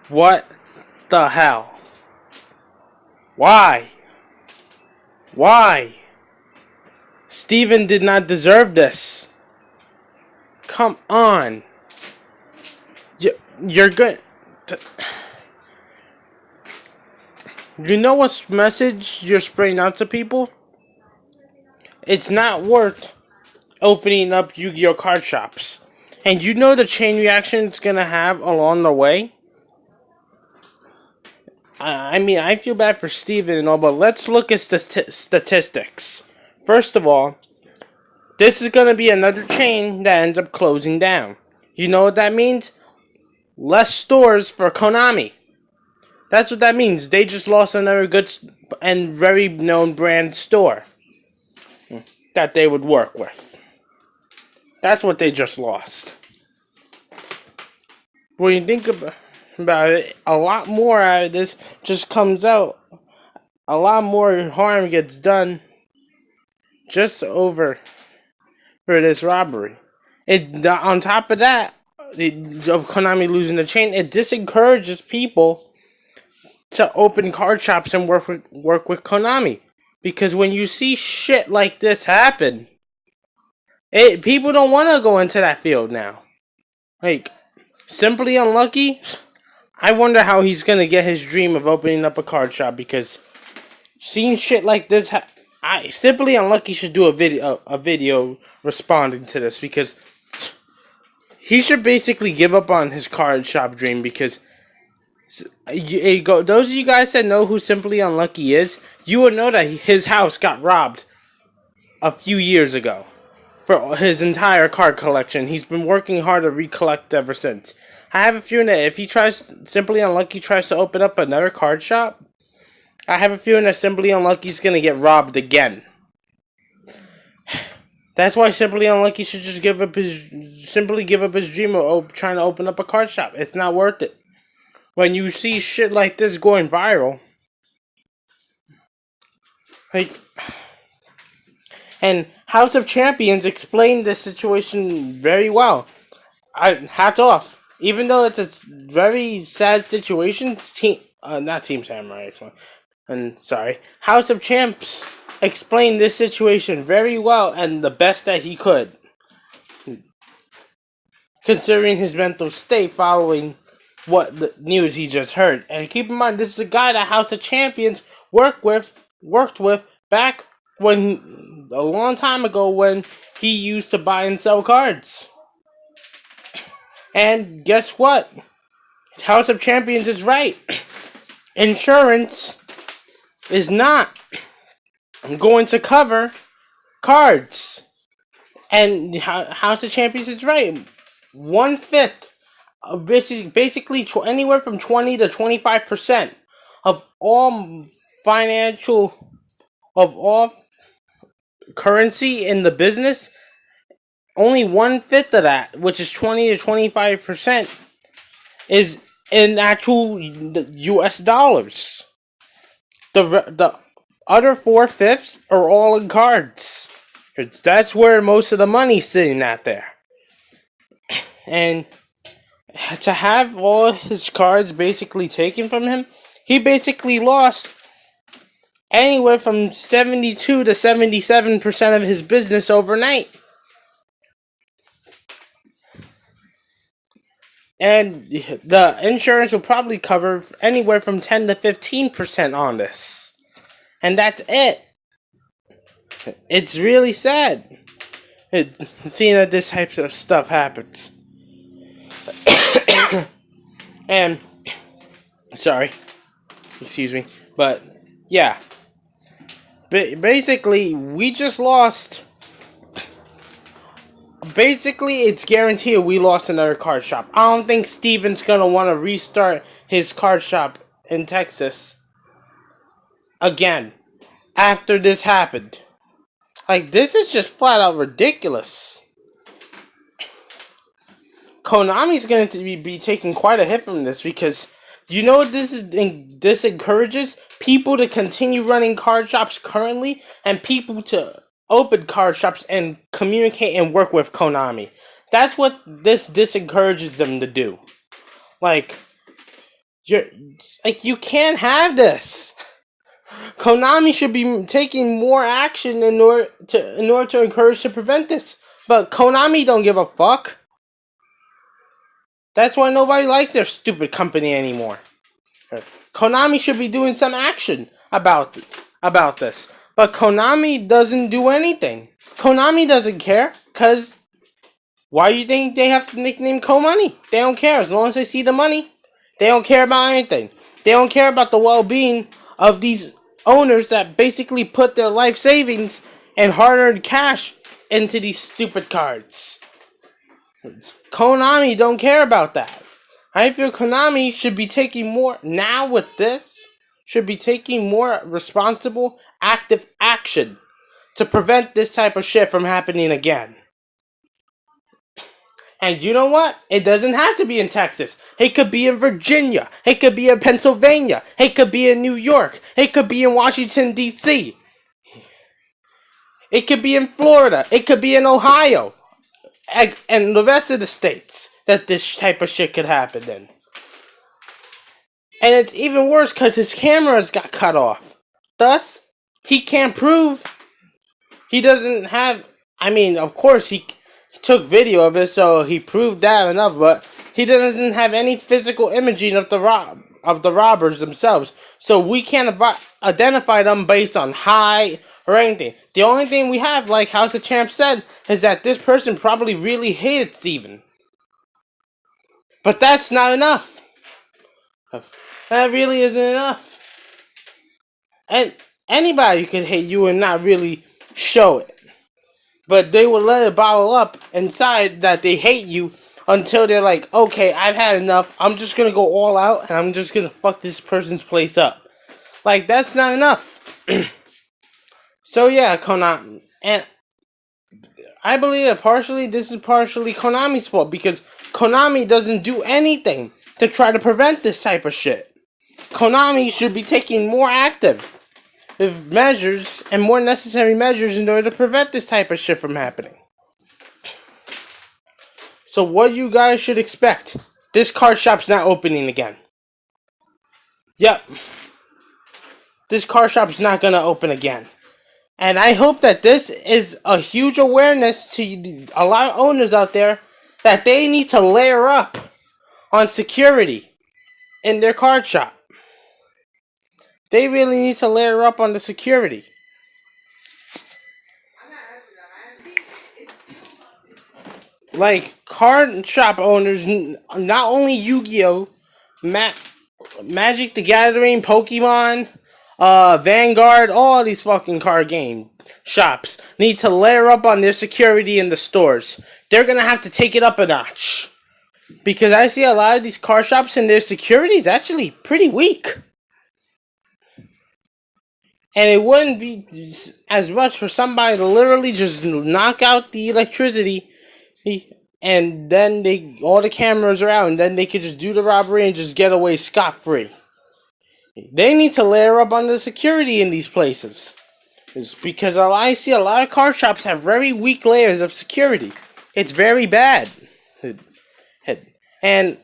What the hell? Why? Why? Steven did not deserve this. Come on. You're good. You know what message you're spraying out to people? It's not worth opening up Yu-Gi-Oh card shops. And you know the chain reaction it's gonna have along the way? I mean, I feel bad for Steven and all, but let's look at statistics. First of all, this is gonna be another chain that ends up closing down. You know what that means? Less stores for Konami. That's what that means. They just lost another good and very known brand store that they would work with. That's what they just lost. When you think about it, a lot more out of this just comes out. A lot more harm gets done just over for this robbery. On top of that, of Konami losing the chain, it disencourages people to open card shops and work with Konami. Because when you see shit like this happen, people don't want to go into that field now. Like, Simply Unlucky, I wonder how he's going to get his dream of opening up a card shop, because seeing shit like this, Simply Unlucky should do a video responding to this, because he should basically give up on his card shop dream, because those of you guys that know who Simply Unlucky is, you would know that his house got robbed a few years ago for his entire card collection. He's been working hard to recollect ever since. I have a feeling that if Simply Unlucky tries to open up another card shop, I have a feeling that Simply Unlucky's gonna get robbed again. That's why Simply Unlucky should just give up his dream of trying to open up a card shop. It's not worth it. When you see shit like this going viral, like, and House of Champions explained this situation very well. Hats off. Even though it's a very sad situation, not Team Samurai, actually. And sorry, House of Champs explained this situation very well and the best that he could, considering his mental state following what the news he just heard. And keep in mind, this is a guy that House of Champions worked with back when a long time ago, when he used to buy and sell cards. And guess what? House of Champions is right. Insurance is not going to cover cards. And House of Champions is right. 1/5, basically anywhere from 20 to 25% of all currency in the business, only 1/5 of that, which is 20 to 25%, is in actual U.S. dollars. The other 4/5 are all in cards. That's where most of the money's sitting at there. And to have all his cards basically taken from him, he basically lost anywhere from 72 to 77% of his business overnight. And the insurance will probably cover anywhere from 10 to 15% on this. And that's it. It's really sad seeing that this type of stuff happens. And, sorry, excuse me, but yeah. Basically, we just lost. Basically, it's guaranteed we lost another card shop. I don't think Steven's gonna want to restart his card shop in Texas again after this happened. Like, this is just flat out ridiculous. Konami's going to be taking quite a hit from this, because you know what this encourages? People to continue running card shops currently, and people to open card shops and communicate and work with Konami. That's what this disencourages them to do. Like, You're like, you can't have this. Konami should be taking more action in order to encourage to prevent this. But Konami don't give a fuck. That's why nobody likes their stupid company anymore. Konami should be doing some action about this. But Konami doesn't do anything. Konami doesn't care, cause why do you think they have to nickname Konami? They don't care as long as they see the money. They don't care about anything. They don't care about the well-being of these owners that basically put their life savings and hard-earned cash into these stupid cards. Konami don't care about that. I feel Konami should be taking more, now with this, should be taking more responsible, active action to prevent this type of shit from happening again. And you know what? It doesn't have to be in Texas. It could be in Virginia. It could be in Pennsylvania. It could be in New York. It could be in Washington, D.C. It could be in Florida. It could be in Ohio. And the rest of the states that this type of shit could happen in. And it's even worse because his cameras got cut off. Thus, he can't prove. He doesn't have... I mean, of course, he took video of it, so he proved that enough, but he doesn't have any physical imaging of the robbers themselves, so we can't identify them based on height or anything. The only thing we have, like House of Champs said, is that this person probably really hated Steven. But that's not enough. That really isn't enough. And anybody could hate you and not really show it. But they will let it bottle up inside that they hate you until they're like, okay, I've had enough. I'm just going to go all out and I'm just going to fuck this person's place up. Like, that's not enough. So, yeah, Konami. And I believe that this is partially Konami's fault because Konami doesn't do anything to try to prevent this type of shit. Konami should be taking more active measures and more necessary measures in order to prevent this type of shit from happening. So what you guys should expect, this card shop's not opening again. Yep. This card shop's not gonna open again. And I hope that this is a huge awareness to a lot of owners out there that they need to layer up on security in their card shop. They really need to layer up on the security. Like, card shop owners, not only Yu-Gi-Oh!, Magic the Gathering, Pokemon, Vanguard, all these fucking card game shops need to layer up on their security in the stores. They're gonna have to take it up a notch. Because I see a lot of these card shops and their security is actually pretty weak. And it wouldn't be as much for somebody to literally just knock out the electricity and then all the cameras are out and then they could just do the robbery and just get away scot-free. They need to layer up on the security in these places. It's because I see a lot of card shops have very weak layers of security. It's very bad. And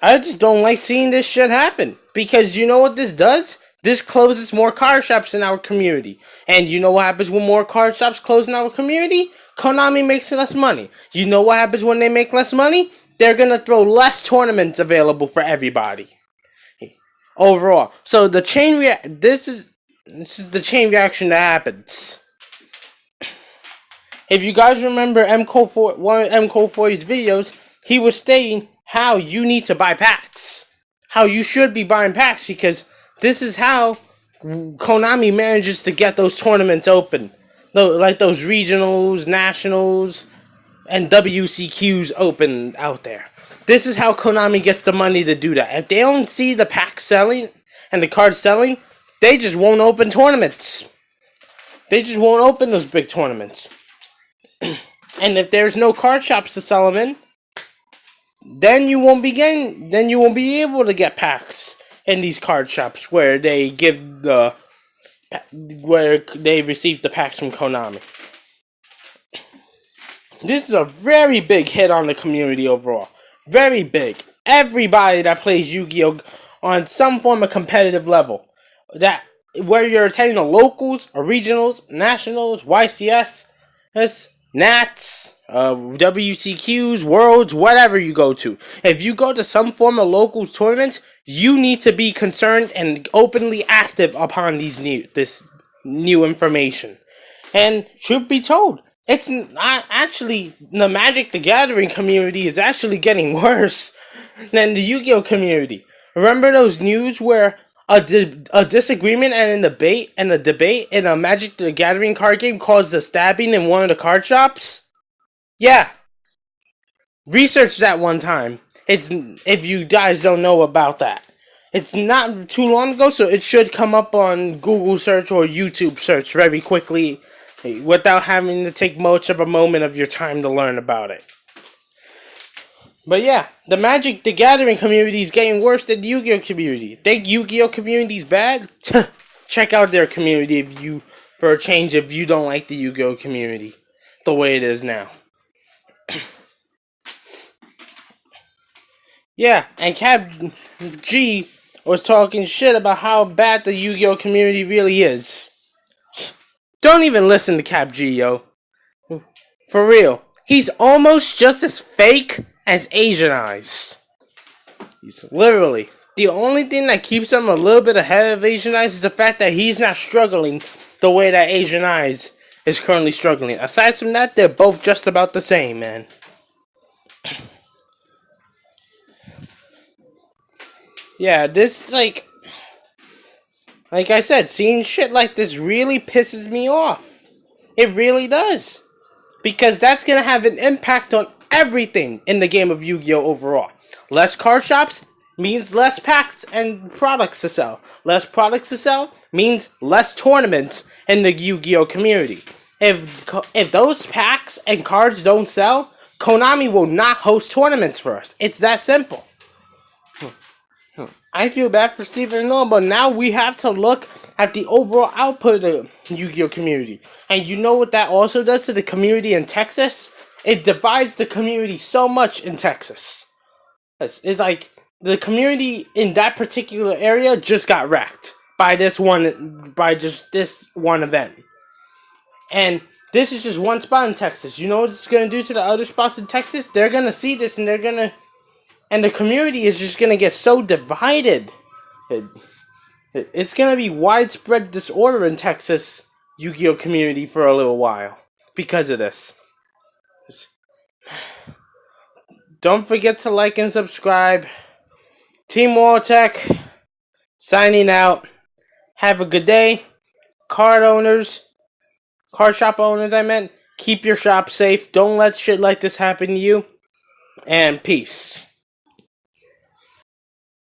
I just don't like seeing this shit happen. Because you know what this does? This closes more card shops in our community. And you know what happens when more card shops close in our community? Konami makes less money. You know what happens when they make less money? They're gonna throw less tournaments available for everybody. Overall. So the this is the chain reaction that happens. If you guys remember one of MCO4's videos, he was stating how you need to buy packs. How you should be buying packs because this is how Konami manages to get those tournaments open. Like those regionals, nationals, and WCQs open out there. This is how Konami gets the money to do that. If they don't see the packs selling and the cards selling, they just won't open tournaments. They just won't open those big tournaments. And if there's no card shops to sell them in, then you won't be able to get packs in these card shops where they receive the packs from Konami. This is a very big hit on the community overall. Very big. everybody that plays Yu-Gi-Oh! On some form of competitive level. That whether you're attending the locals, or regionals, nationals, YCS, Nats, WCQs, Worlds, whatever you go to. If you go to some form of locals tournament, you need to be concerned and openly active upon this new information. And truth be told, it's not actually the Magic the Gathering community is actually getting worse than the Yu-Gi-Oh community. Remember those news where a disagreement and a debate in a Magic the Gathering card game caused a stabbing in one of the card shops? Yeah. Research that one time. It's if you guys don't know about that. It's not too long ago, so it should come up on Google search or YouTube search very quickly without having to take much of a moment of your time to learn about it. But yeah, the Magic the Gathering community is getting worse than the Yu-Gi-Oh community. Think Yu-Gi-Oh community is bad? Check out their community for a change if you don't like the Yu-Gi-Oh community the way it is now. Yeah, and Cap G was talking shit about how bad the Yu-Gi-Oh community really is. Don't even listen to Cap G, yo. For real. He's almost just as fake as Asian Eyes. He's literally. The only thing that keeps him a little bit ahead of Asian Eyes is the fact that he's not struggling the way that Asian Eyes is currently struggling. Aside from that, they're both just about the same, man. Yeah, this, like I said, seeing shit like this really pisses me off. It really does. Because that's going to have an impact on everything in the game of Yu-Gi-Oh! Overall. Less card shops means less packs and products to sell. Less products to sell means less tournaments in the Yu-Gi-Oh! Community. If those packs and cards don't sell, Konami will not host tournaments for us. It's that simple. I feel bad for Stephen Nolan, but now we have to look at the overall output of the Yu-Gi-Oh! Community. And you know what that also does to the community in Texas? It divides the community so much in Texas. It's like the community in that particular area just got wrecked by just this one event. And this is just one spot in Texas. You know what it's going to do to the other spots in Texas? They're going to see this and the community is just going to get so divided. It's going to be widespread disorder in Texas Yu-Gi-Oh! Community for a little while. Because of this. Don't forget to like and subscribe. Team Walltech, signing out. Have a good day. Card shop owners, keep your shop safe. Don't let shit like this happen to you. And peace.